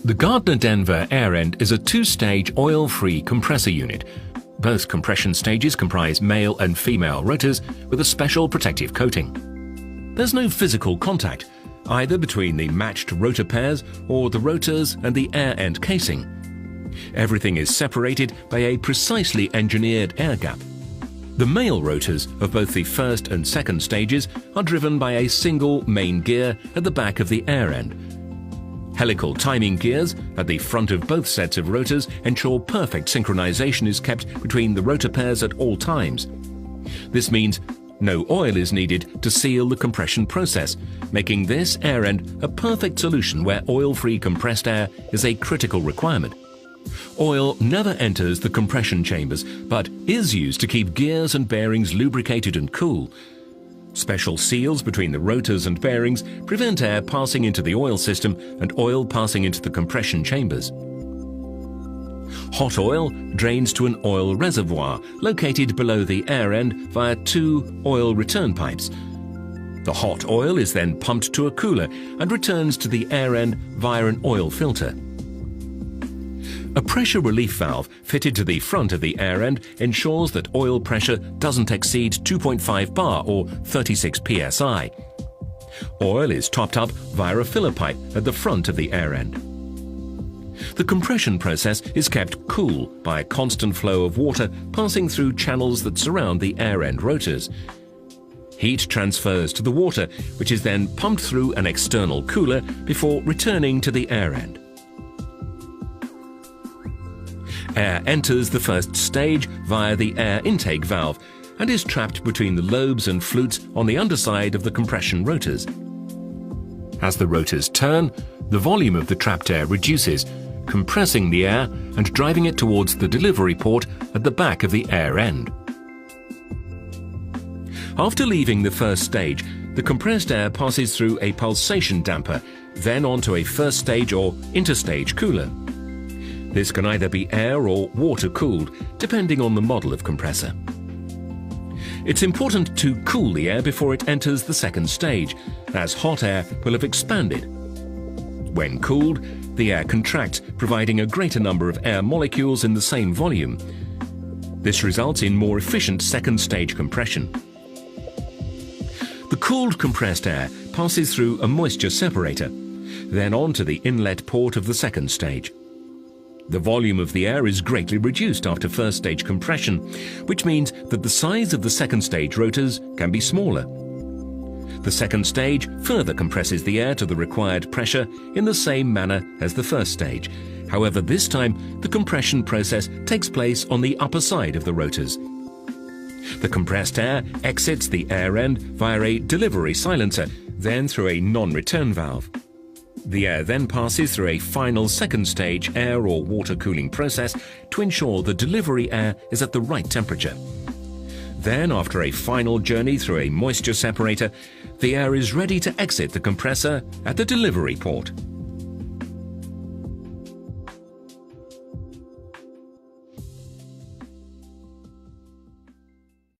The Gardner-Denver air end is a two-stage oil-free compressor unit. Both compression stages comprise male and female rotors with a special protective coating. There's no physical contact, either between the matched rotor pairs or the rotors and the air end casing. Everything is separated by a precisely engineered air gap. The male rotors of both the first and second stages are driven by a single main gear at the back of the air end. Helical timing gears at the front of both sets of rotors ensure perfect synchronization is kept between the rotor pairs at all times. This means no oil is needed to seal the compression process, making this air end a perfect solution where oil-free compressed air is a critical requirement. Oil never enters the compression chambers, but is used to keep gears and bearings lubricated and cool. Special seals between the rotors and bearings prevent air passing into the oil system and oil passing into the compression chambers. Hot oil drains to an oil reservoir located below the air end via two oil return pipes. The hot oil is then pumped to a cooler and returns to the air end via an oil filter. A pressure relief valve fitted to the front of the air end ensures that oil pressure doesn't exceed 2.5 bar or 36 psi. Oil is topped up via a filler pipe at the front of the air end. The compression process is kept cool by a constant flow of water passing through channels that surround the air end rotors. Heat transfers to the water, which is then pumped through an external cooler before returning to the air end. Air enters the first stage via the air intake valve and is trapped between the lobes and flutes on the underside of the compression rotors. As the rotors turn, the volume of the trapped air reduces, compressing the air and driving it towards the delivery port at the back of the air end. After leaving the first stage, the compressed air passes through a pulsation damper, then onto a first stage or interstage cooler. This can either be air or water-cooled, depending on the model of compressor. It's important to cool the air before it enters the second stage, as hot air will have expanded. When cooled, the air contracts, providing a greater number of air molecules in the same volume. This results in more efficient second-stage compression. The cooled compressed air passes through a moisture separator, then onto the inlet port of the second stage. The volume of the air is greatly reduced after first stage compression, which means that the size of the second stage rotors can be smaller. The second stage further compresses the air to the required pressure in the same manner as the first stage. However, this time the compression process takes place on the upper side of the rotors. The compressed air exits the air end via a delivery silencer, then through a non-return valve. The air then passes through a final second stage air or water cooling process to ensure the delivery air is at the right temperature. Then, after a final journey through a moisture separator, the air is ready to exit the compressor at the delivery port.